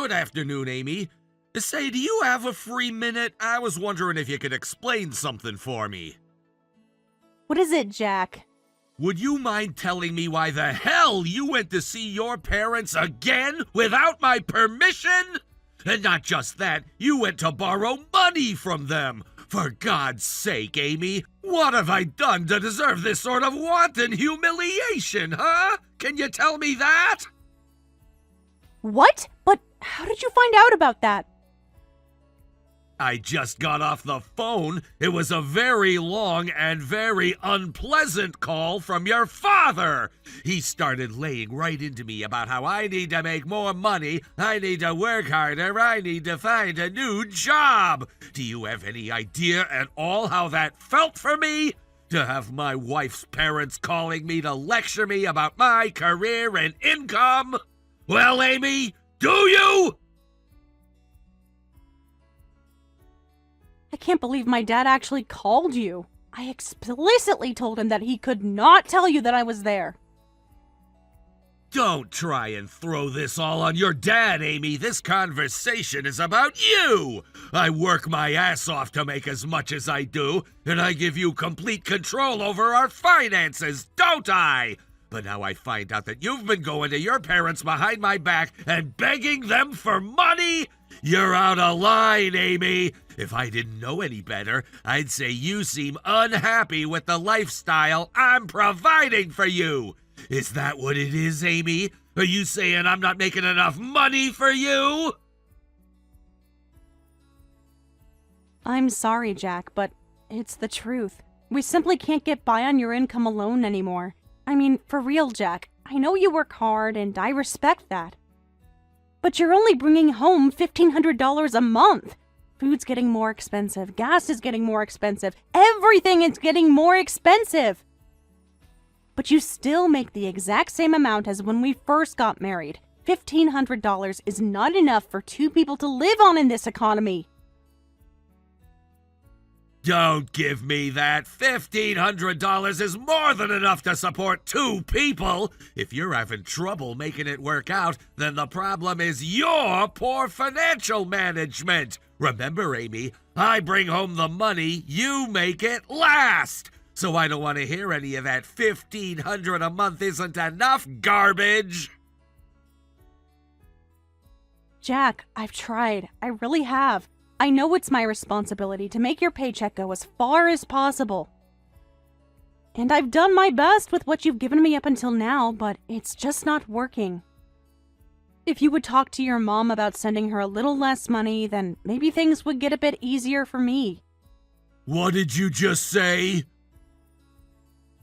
Good afternoon, Amy. Say, do you have a free minute? I was wondering if you could explain something for me. What is it, Jack? Would you mind telling me why the hell you went to see your parents again without my permission? And not just that, you went to borrow money from them. For God's sake, Amy, what have I done to deserve this sort of wanton humiliation, huh? Can you tell me that? What? But how did you find out about that? I just got off the phone. It was a very long and very unpleasant call from your father. He started laying right into me about how I need to make more money, I need to work harder, I need to find a new job. Do you have any idea at all how that felt for me? To have my wife's parents calling me to lecture me about my career and income? Well, Amy, do you? I can't believe my dad actually called you. I explicitly told him that he could not tell you that I was there. Don't try and throw this all on your dad, Amy. This conversation is about you. I work my ass off to make as much as I do, and I give you complete control over our finances, don't I? But now I find out that you've been going to your parents behind my back and begging them for money? You're out of line, Amy. If I didn't know any better, I'd say you seem unhappy with the lifestyle I'm providing for you. Is that what it is, Amy? Are you saying I'm not making enough money for you? I'm sorry, Jack, but it's the truth. We simply can't get by on your income alone anymore. I mean, for real, Jack. I know you work hard, and I respect that. But you're only bringing home $1,500 a month. Food's getting more expensive. Gas is getting more expensive. Everything is getting more expensive. But you still make the exact same amount as when we first got married. $1,500 is not enough for two people to live on in this economy. Don't give me that. $1,500 is more than enough to support two people. If you're having trouble making it work out, then the problem is your poor financial management. Remember, Amy, I bring home the money, you make it last. So I don't want to hear any of that $1,500 a month isn't enough garbage. Jack, I've tried. I really have. I know it's my responsibility to make your paycheck go as far as possible. And I've done my best with what you've given me up until now, but it's just not working. If you would talk to your mom about sending her a little less money, then maybe things would get a bit easier for me. What did you just say?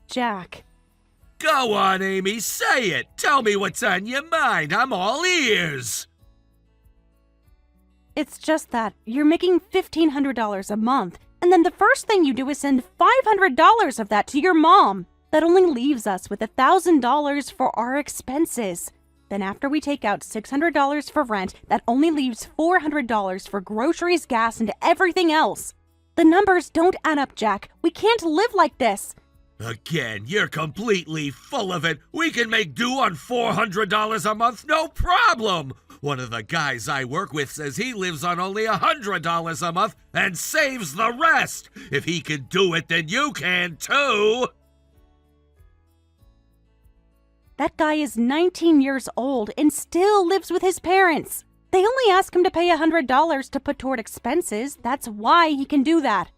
Jack. Go on, Amy, say it. Tell me what's on your mind. I'm all ears. It's just that you're making $1,500 a month, and then the first thing you do is send $500 of that to your mom. That only leaves us with $1,000 for our expenses. Then after we take out $600 for rent, that only leaves $400 for groceries, gas, and everything else. The numbers don't add up, Jack. We can't live like this. Again, you're completely full of it. We can make do on $400 a month, no problem. One of the guys I work with says he lives on only $100 a month and saves the rest. If he can do it, then you can too. That guy is 19 years old and still lives with his parents. They only ask him to pay $100 to put toward expenses. That's why he can do that.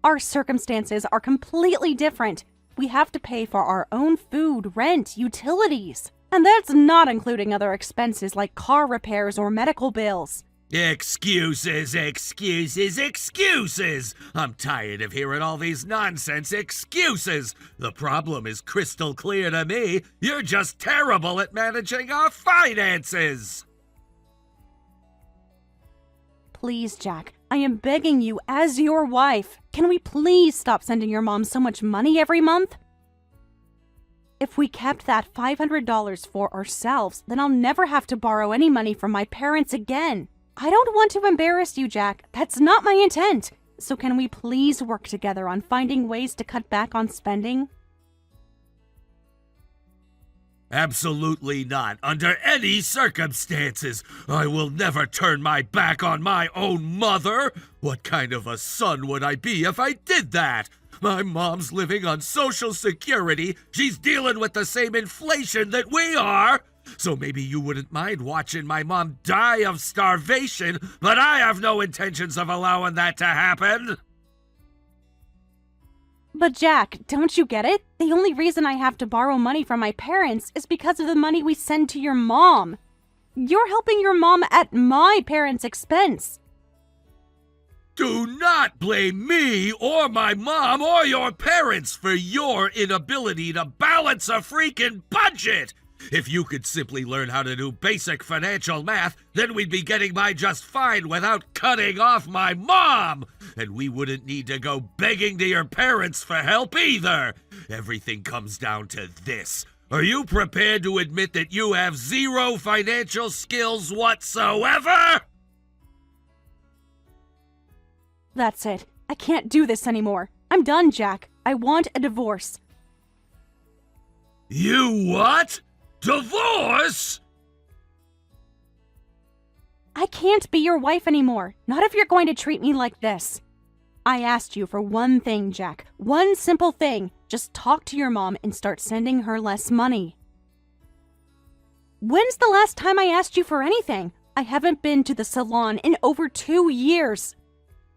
Our circumstances are completely different. We have to pay for our own food, rent, utilities. And that's not including other expenses like car repairs or medical bills. Excuses, excuses, excuses! I'm tired of hearing all these nonsense excuses. The problem is crystal clear to me. You're just terrible at managing our finances. Please, Jack, I am begging you as your wife. Can we please stop sending your mom so much money every month? If we kept that $500 for ourselves, then I'll never have to borrow any money from my parents again. I don't want to embarrass you, Jack. That's not my intent. So can we please work together on finding ways to cut back on spending? Absolutely not. Under any circumstances. I will never turn my back on my own mother. What kind of a son would I be if I did that? My mom's living on Social Security. She's dealing with the same inflation that we are. So maybe you wouldn't mind watching my mom die of starvation, but I have no intentions of allowing that to happen. But Jack, don't you get it? The only reason I have to borrow money from my parents is because of the money we send to your mom. You're helping your mom at my parents' expense. Do not blame me or my mom or your parents for your inability to balance a freaking budget. If you could simply learn how to do basic financial math, then we'd be getting by just fine without cutting off my mom. And we wouldn't need to go begging to your parents for help either. Everything comes down to this. Are you prepared to admit that you have zero financial skills whatsoever? That's it. I can't do this anymore. I'm done, Jack. I want a divorce. You what? Divorce? I can't be your wife anymore. Not if you're going to treat me like this. I asked you for one thing, Jack. One simple thing. Just talk to your mom and start sending her less money. When's the last time I asked you for anything? I haven't been to the salon in over 2 years.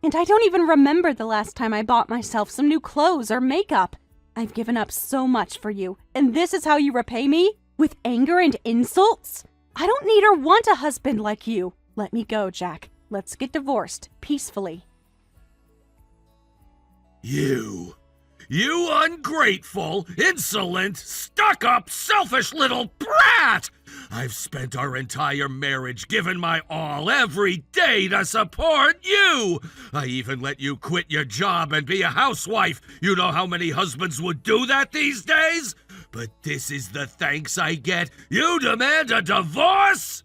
And I don't even remember the last time I bought myself some new clothes or makeup. I've given up so much for you, and this is how you repay me? With anger and insults? I don't need or want a husband like you. Let me go, Jack. Let's get divorced peacefully. You ungrateful, insolent, stuck-up, selfish little brat! I've spent our entire marriage giving my all every day to support you! I even let you quit your job and be a housewife. You know how many husbands would do that these days? But this is the thanks I get. You demand a divorce?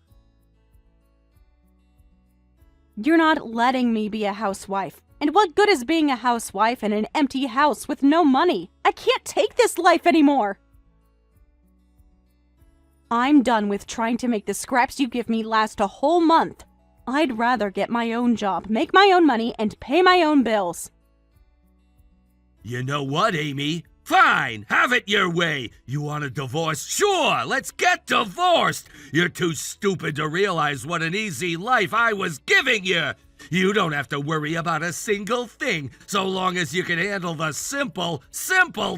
You're not letting me be a housewife. And what good is being a housewife in an empty house with no money? I can't take this life anymore. I'm done with trying to make the scraps you give me last a whole month. I'd rather get my own job, make my own money, and pay my own bills. You know what, Amy? Fine, have it your way. You want a divorce? Sure, let's get divorced. You're too stupid to realize what an easy life I was giving you. You don't have to worry about a single thing, so long as you can handle the simple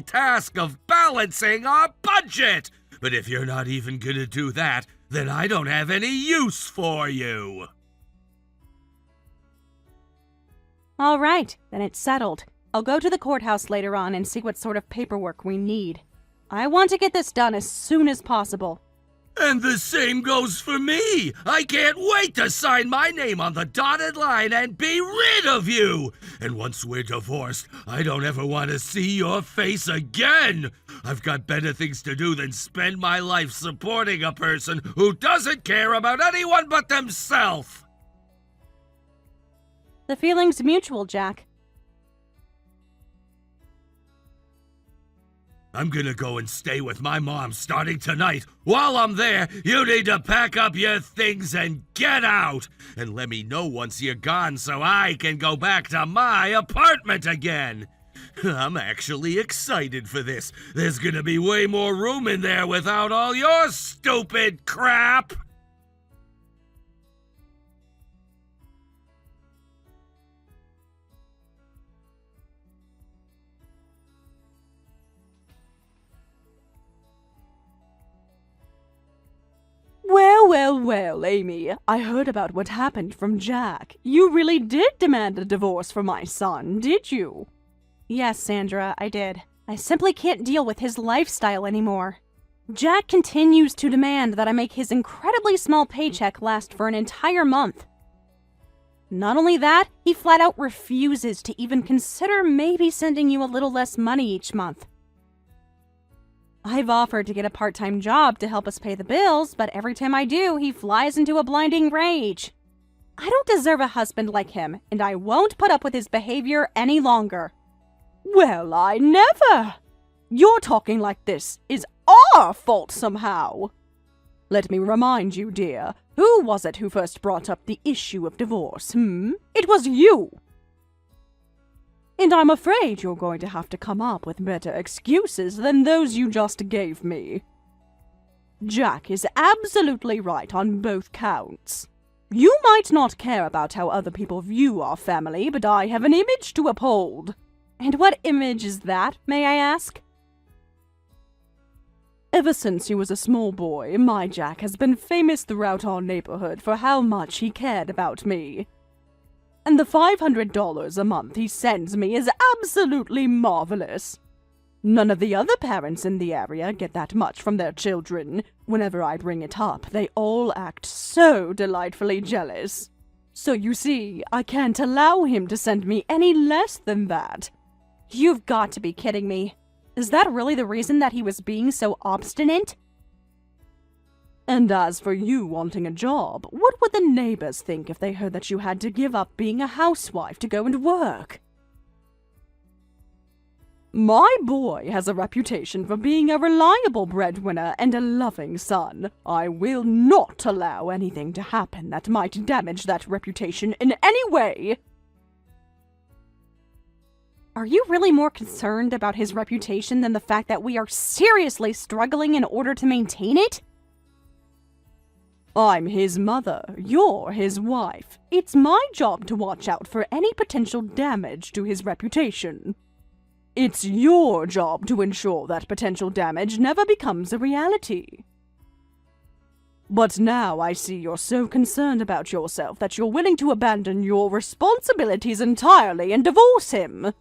task of balancing our budget. But if you're not even gonna do that, then I don't have any use for you. All right, then it's settled. I'll go to the courthouse later on and see what sort of paperwork we need. I want to get this done as soon as possible. And the same goes for me. I can't wait to sign my name on the dotted line and be rid of you. And once we're divorced, I don't ever want to see your face again. I've got better things to do than spend my life supporting a person who doesn't care about anyone but themselves. The feeling's mutual, Jack. I'm gonna go and stay with my mom starting tonight. While I'm there, you need to pack up your things and get out. And let me know once you're gone so I can go back to my apartment again. I'm actually excited for this. There's gonna be way more room in there without all your stupid crap. Well, Amy, I heard about what happened from Jack. You really did demand a divorce for my son, did you? Yes, Sandra, I did. I simply can't deal with his lifestyle anymore. Jack continues to demand that I make his incredibly small paycheck last for an entire month. Not only that, he flat out refuses to even consider maybe sending you a little less money each month. I've offered to get a part-time job to help us pay the bills, but every time I do, he flies into a blinding rage. I don't deserve a husband like him, and I won't put up with his behavior any longer. Well, I never! You're talking like this is our fault somehow. Let me remind you, dear, who was it who first brought up the issue of divorce, It was you! And I'm afraid you're going to have to come up with better excuses than those you just gave me. Jack is absolutely right on both counts. You might not care about how other people view our family, but I have an image to uphold. And what image is that, may I ask? Ever since he was a small boy, my Jack has been famous throughout our neighborhood for how much he cared about me. And the $500 a month he sends me is absolutely marvelous. None of the other parents in the area get that much from their children. Whenever I bring it up, they all act so delightfully jealous. So you see, I can't allow him to send me any less than that. You've got to be kidding me. Is that really the reason that he was being so obstinate? And as for you wanting a job, what would the neighbors think if they heard that you had to give up being a housewife to go and work? My boy has a reputation for being a reliable breadwinner and a loving son. I will not allow anything to happen that might damage that reputation in any way. Are you really more concerned about his reputation than the fact that we are seriously struggling in order to maintain it? I'm his mother, you're his wife. It's my job to watch out for any potential damage to his reputation. It's your job to ensure that potential damage never becomes a reality. But now I see you're so concerned about yourself that you're willing to abandon your responsibilities entirely and divorce him.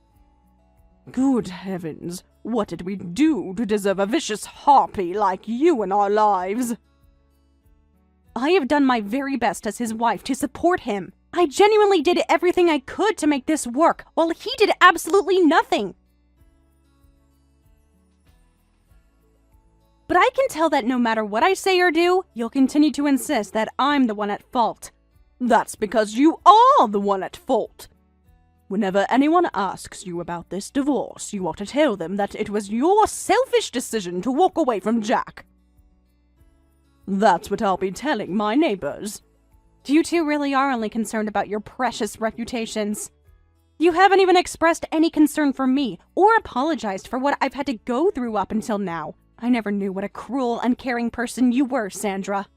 Good heavens, what did we do to deserve a vicious harpy like you in our lives? I have done my very best as his wife to support him. I genuinely did everything I could to make this work, while he did absolutely nothing. But I can tell that no matter what I say or do, you'll continue to insist that I'm the one at fault. That's because you are the one at fault. Whenever anyone asks you about this divorce, you ought to tell them that it was your selfish decision to walk away from Jack. That's what I'll be telling my neighbors. You two really are only concerned about your precious reputations. You haven't even expressed any concern for me, or apologized for what I've had to go through up until now. I never knew what a cruel, uncaring person you were, Sandra.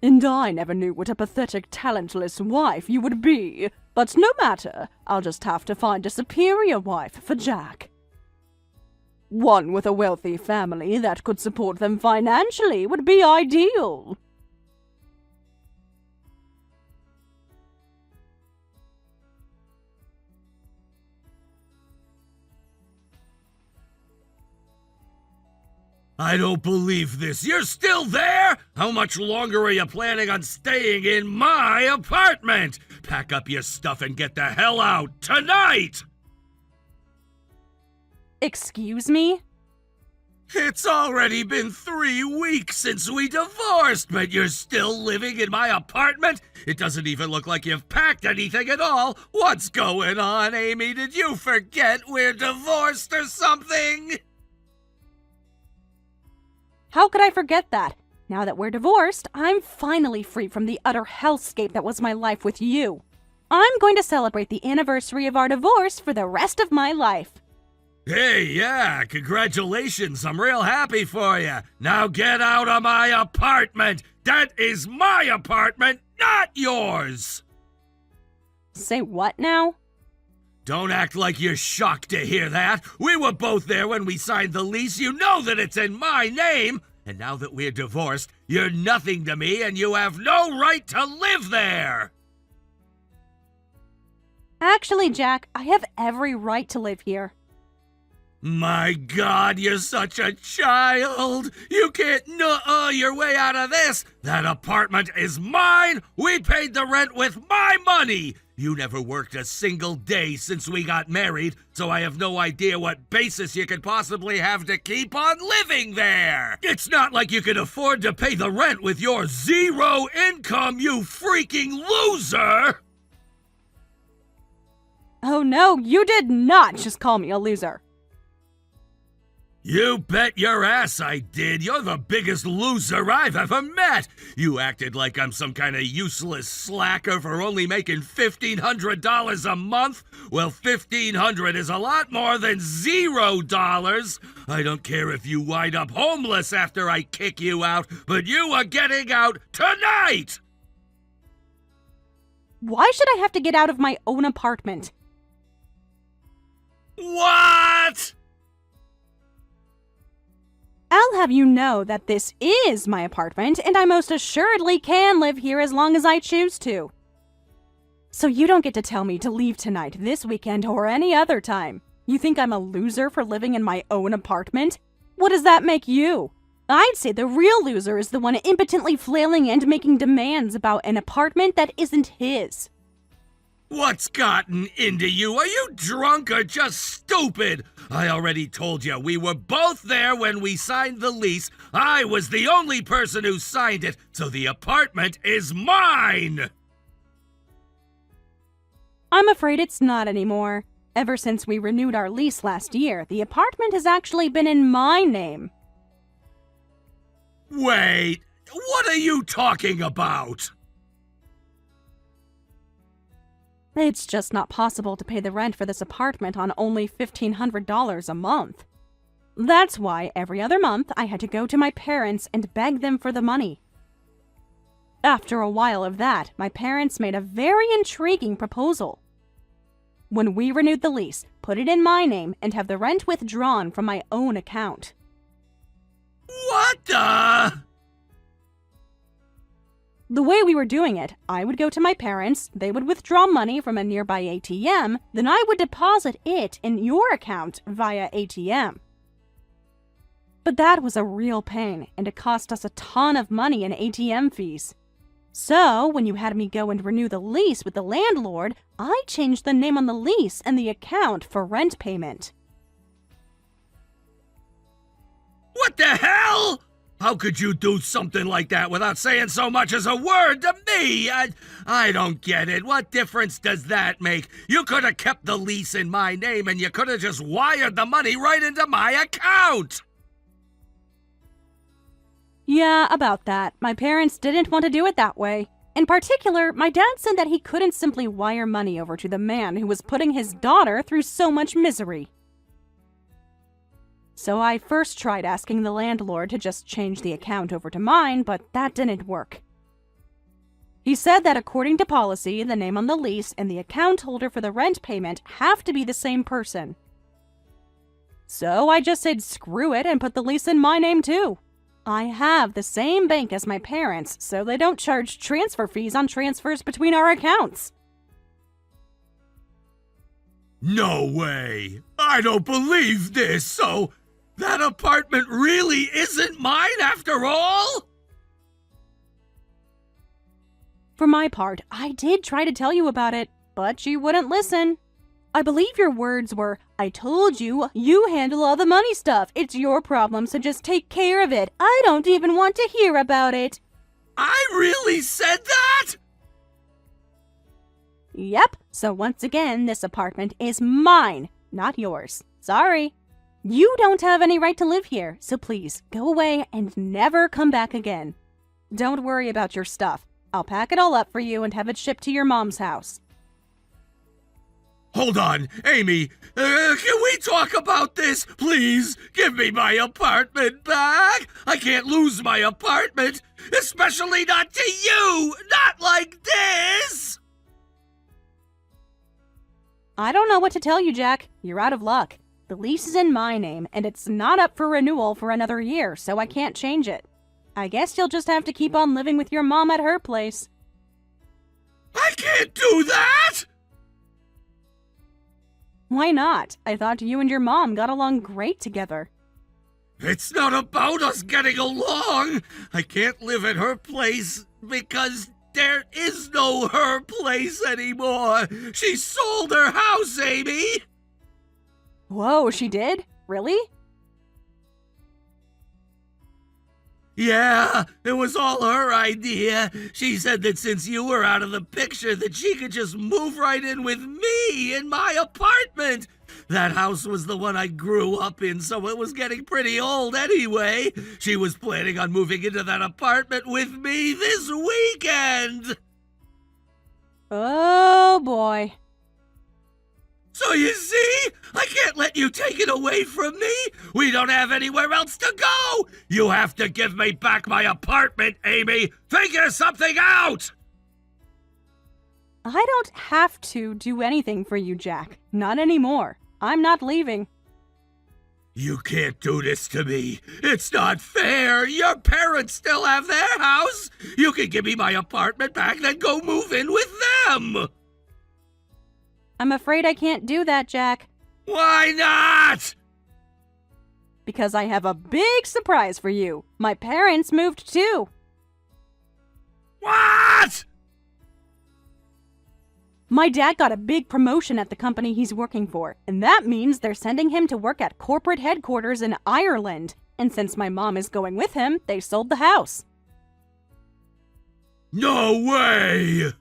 And I never knew what a pathetic, talentless wife you would be. But no matter, I'll just have to find a superior wife for Jack. One with a wealthy family that could support them financially would be ideal. I don't believe this. You're still there? How much longer are you planning on staying in my apartment? Pack up your stuff and get the hell out tonight! Excuse me? It's already been 3 weeks since we divorced, but you're still living in my apartment? It doesn't even look like you've packed anything at all. What's going on, Amy? Did you forget we're divorced or something? How could I forget that? Now that we're divorced, I'm finally free from the utter hellscape that was my life with you. I'm going to celebrate the anniversary of our divorce for the rest of my life. Hey, yeah, congratulations. I'm real happy for you. Now get out of my apartment. That is my apartment, not yours. Say what now? Don't act like you're shocked to hear that. We were both there when we signed the lease. You know that it's in my name. And now that we're divorced, you're nothing to me and you have no right to live there. Actually, Jack, I have every right to live here. My God, you're such a child. You can't nuh-uh your way out of this. That apartment is mine. We paid the rent with my money. You never worked a single day since we got married, so I have no idea what basis you could possibly have to keep on living there. It's not like you can afford to pay the rent with your zero income, you freaking loser! Oh no, you did not just call me a loser. You bet your ass I did. You're the biggest loser I've ever met. You acted like I'm some kind of useless slacker for only making $1,500 a month. Well, $1,500 is a lot more than $0. I don't care if you wind up homeless after I kick you out, but you are getting out tonight! Why should I have to get out of my own apartment? What? I'll have you know that this is my apartment, and I most assuredly can live here as long as I choose to. So you don't get to tell me to leave tonight, this weekend, or any other time. You think I'm a loser for living in my own apartment? What does that make you? I'd say the real loser is the one impotently flailing and making demands about an apartment that isn't his. What's gotten into you? Are you drunk or just stupid? I already told you, we were both there when we signed the lease. I was the only person who signed it, so the apartment is mine! I'm afraid it's not anymore. Ever since we renewed our lease last year, the apartment has actually been in my name. Wait, what are you talking about? It's just not possible to pay the rent for this apartment on only $1,500 a month. That's why every other month I had to go to my parents and beg them for the money. After a while of that, my parents made a very intriguing proposal. When we renewed the lease, put it in my name and have the rent withdrawn from my own account. What the? The way we were doing it, I would go to my parents, they would withdraw money from a nearby ATM, then I would deposit it in your account via ATM. But that was a real pain, and it cost us a ton of money in ATM fees. So, when you had me go and renew the lease with the landlord, I changed the name on the lease and the account for rent payment. What the hell? How could you do something like that without saying so much as a word to me? I don't get it. What difference does that make? You could have kept the lease in my name and you could have just wired the money right into my account. Yeah, about that. My parents didn't want to do it that way. In particular, my dad said that he couldn't simply wire money over to the man who was putting his daughter through so much misery. So I first tried asking the landlord to just change the account over to mine, but that didn't work. He said that according to policy, the name on the lease and the account holder for the rent payment have to be the same person. So I just said screw it and put the lease in my name too. I have the same bank as my parents, so they don't charge transfer fees on transfers between our accounts. No way! I don't believe this, so that apartment really isn't mine after all? For my part, I did try to tell you about it, but you wouldn't listen. I believe your words were, I told you, you handle all the money stuff. It's your problem, so just take care of it. I don't even want to hear about it. I really said that? Yep, so once again, this apartment is mine, not yours. Sorry. You don't have any right to live here, so please, go away and never come back again. Don't worry about your stuff. I'll pack it all up for you and have it shipped to your mom's house. Hold on, Amy, can we talk about this? Please, give me my apartment back. I can't lose my apartment, especially not to you, not like this. I don't know what to tell you, Jack. You're out of luck. The lease is in my name, and it's not up for renewal for another year, so I can't change it. I guess you'll just have to keep on living with your mom at her place. I can't do that! Why not? I thought you and your mom got along great together. It's not about us getting along. I can't live at her place because there is no her place anymore. She sold her house, Amy. Whoa, she did? Really? Yeah, it was all her idea. She said that since you were out of the picture that she could just move right in with me in my apartment. That house was the one I grew up in, so it was getting pretty old anyway. She was planning on moving into that apartment with me this weekend. Oh, boy. So you see, I can't let you take it away from me. We don't have anywhere else to go. You have to give me back my apartment, Amy. Figure something out. I don't have to do anything for you, Jack. Not anymore. I'm not leaving. You can't do this to me. It's not fair. Your parents still have their house. You can give me my apartment back, then go move in with them. I'm afraid I can't do that, Jack. Why not? Because I have a big surprise for you. My parents moved too. What? My dad got a big promotion at the company he's working for, and that means they're sending him to work at corporate headquarters in Ireland. And since my mom is going with him, they sold the house. No way!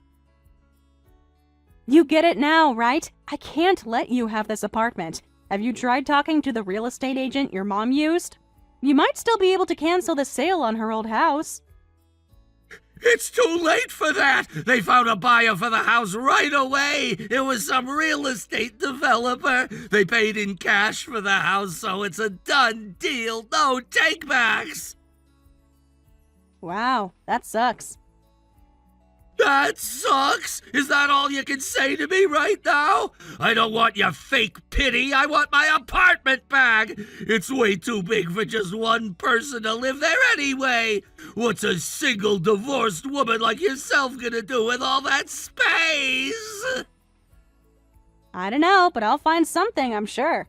You get it now, right? I can't let you have this apartment. Have you tried talking to the real estate agent your mom used? You might still be able to cancel the sale on her old house. It's too late for that! They found a buyer for the house right away! It was some real estate developer! They paid in cash for the house, so it's a done deal! No takebacks! Wow, that sucks. That sucks! Is that all you can say to me right now? I don't want your fake pity, I want my apartment back! It's way too big for just one person to live there anyway! What's a single divorced woman like yourself gonna do with all that space? I don't know, but I'll find something, I'm sure.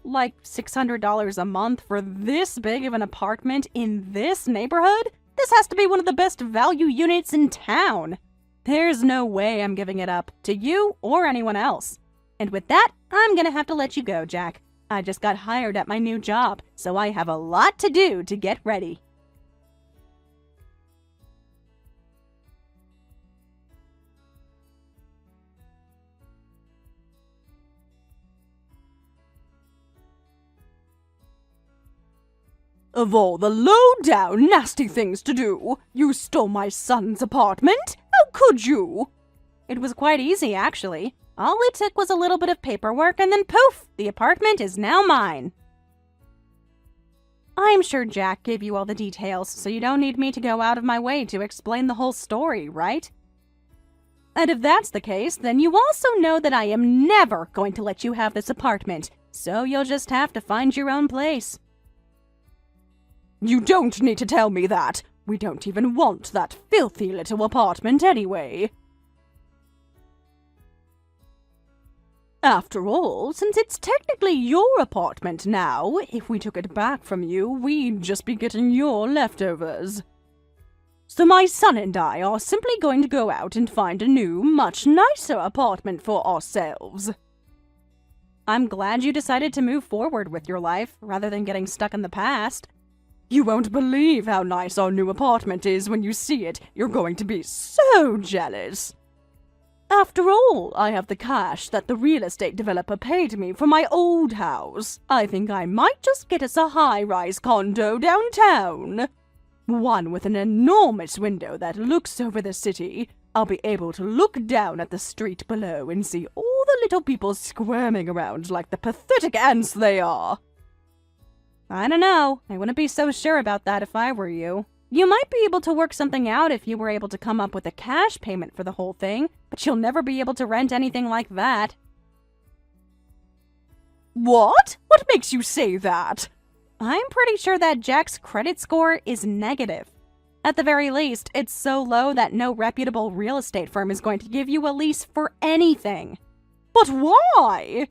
Like $600 a month for this big of an apartment in this neighborhood? This has to be one of the best value units in town. There's no way I'm giving it up to you or anyone else. And with that, I'm gonna have to let you go, Jack. I just got hired at my new job, so I have a lot to do to get ready. Of all the low-down, nasty things to do, you stole my son's apartment? How could you? It was quite easy, actually. All it took was a little bit of paperwork, and then poof, the apartment is now mine. I'm sure Jack gave you all the details, so you don't need me to go out of my way to explain the whole story, right? And if that's the case, then you also know that I am never going to let you have this apartment, so you'll just have to find your own place. You don't need to tell me that. We don't even want that filthy little apartment anyway. After all, since it's technically your apartment now, if we took it back from you, we'd just be getting your leftovers. So my son and I are simply going to go out and find a new, much nicer apartment for ourselves. I'm glad you decided to move forward with your life, rather than getting stuck in the past. You won't believe how nice our new apartment is when you see it. You're going to be so jealous. After all, I have the cash that the real estate developer paid me for my old house. I think I might just get us a high-rise condo downtown. One with an enormous window that looks over the city. I'll be able to look down at the street below and see all the little people squirming around like the pathetic ants they are. I don't know. I wouldn't be so sure about that if I were you. You might be able to work something out if you were able to come up with a cash payment for the whole thing, but you'll never be able to rent anything like that. What? What makes you say that? I'm pretty sure that Jack's credit score is negative. At the very least, it's so low that no reputable real estate firm is going to give you a lease for anything. But why?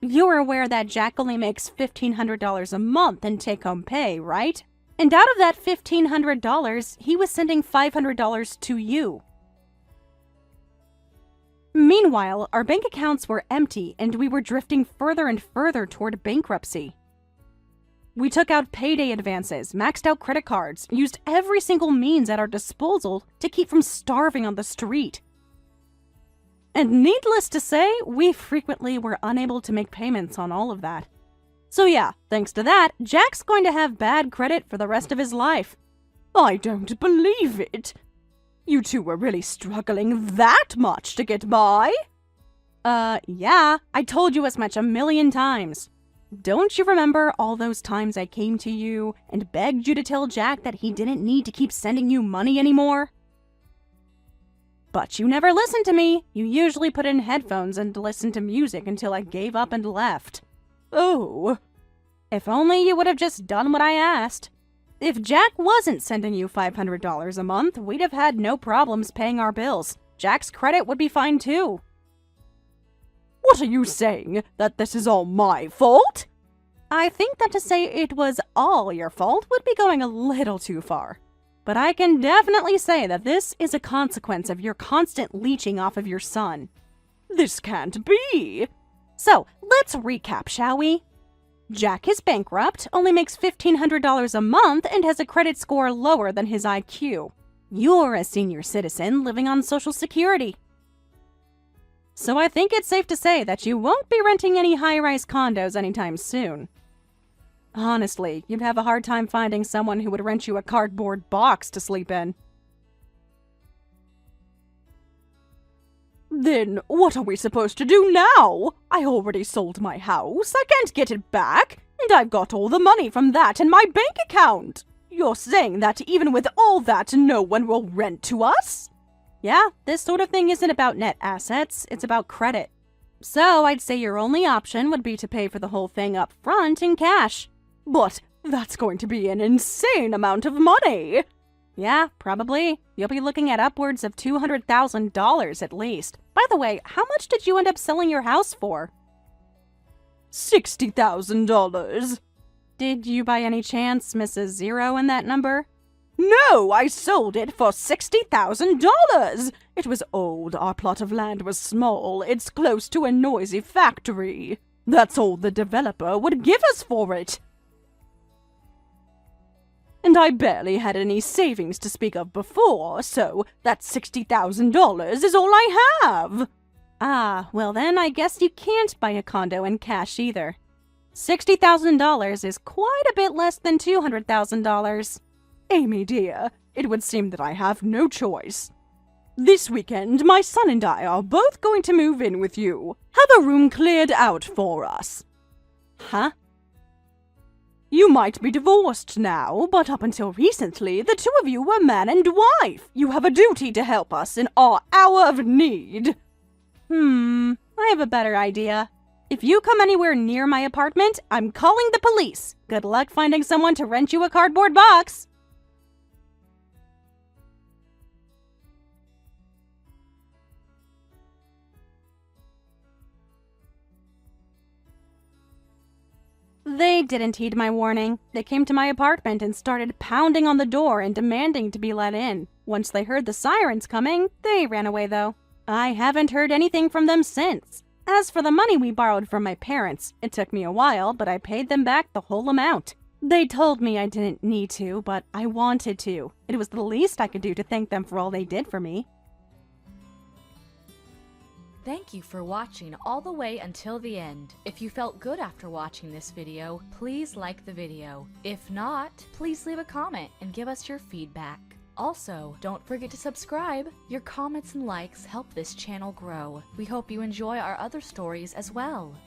You're aware that Jack only makes $1,500 a month in take-home pay, right? And out of that $1,500, he was sending $500 to you. Meanwhile, our bank accounts were empty and we were drifting further and further toward bankruptcy. We took out payday advances, maxed out credit cards, used every single means at our disposal to keep from starving on the street. And needless to say, we frequently were unable to make payments on all of that. So yeah, thanks to that, Jack's going to have bad credit for the rest of his life. I don't believe it. You two were really struggling that much to get by? Yeah, I told you as much 1,000,000 times. Don't you remember all those times I came to you and begged you to tell Jack that he didn't need to keep sending you money anymore? But you never listened to me. You usually put in headphones and listened to music until I gave up and left. Oh. If only you would have just done what I asked. If Jack wasn't sending you $500 a month, we'd have had no problems paying our bills. Jack's credit would be fine too. What are you saying? That this is all my fault? I think that to say it was all your fault would be going a little too far. But I can definitely say that this is a consequence of your constant leeching off of your son. This can't be. So, let's recap, shall we? Jack is bankrupt, only makes $1,500 a month, and has a credit score lower than his IQ. You're a senior citizen living on Social Security. So I think it's safe to say that you won't be renting any high-rise condos anytime soon. Honestly, you'd have a hard time finding someone who would rent you a cardboard box to sleep in. Then what are we supposed to do now? I already sold my house, I can't get it back, and I've got all the money from that in my bank account. You're saying that even with all that, no one will rent to us? Yeah, this sort of thing isn't about net assets, it's about credit. So I'd say your only option would be to pay for the whole thing up front in cash. But that's going to be an insane amount of money. Yeah, probably. You'll be looking at upwards of $200,000 at least. By the way, how much did you end up selling your house for? $60,000. Did you by any chance miss a zero in that number? No, I sold it for $60,000. It was old, our plot of land was small, it's close to a noisy factory. That's all the developer would give us for it. And I barely had any savings to speak of before, so that $60,000 is all I have. Ah, well then I guess you can't buy a condo in cash either. $60,000 is quite a bit less than $200,000. Amy dear, it would seem that I have no choice. This weekend, my son and I are both going to move in with you. Have a room cleared out for us. Huh? You might be divorced now, but up until recently, the two of you were man and wife. You have a duty to help us in our hour of need. I have a better idea. If you come anywhere near my apartment, I'm calling the police. Good luck finding someone to rent you a cardboard box. They didn't heed my warning. They came to my apartment and started pounding on the door and demanding to be let in. Once they heard the sirens coming, they ran away though. I haven't heard anything from them since. As for the money we borrowed from my parents, it took me a while, but I paid them back the whole amount. They told me I didn't need to, but I wanted to. It was the least I could do to thank them for all they did for me. Thank you for watching all the way until the end. If you felt good after watching this video, please like the video. If not, please leave a comment and give us your feedback. Also, don't forget to subscribe. Your comments and likes help this channel grow. We hope you enjoy our other stories as well.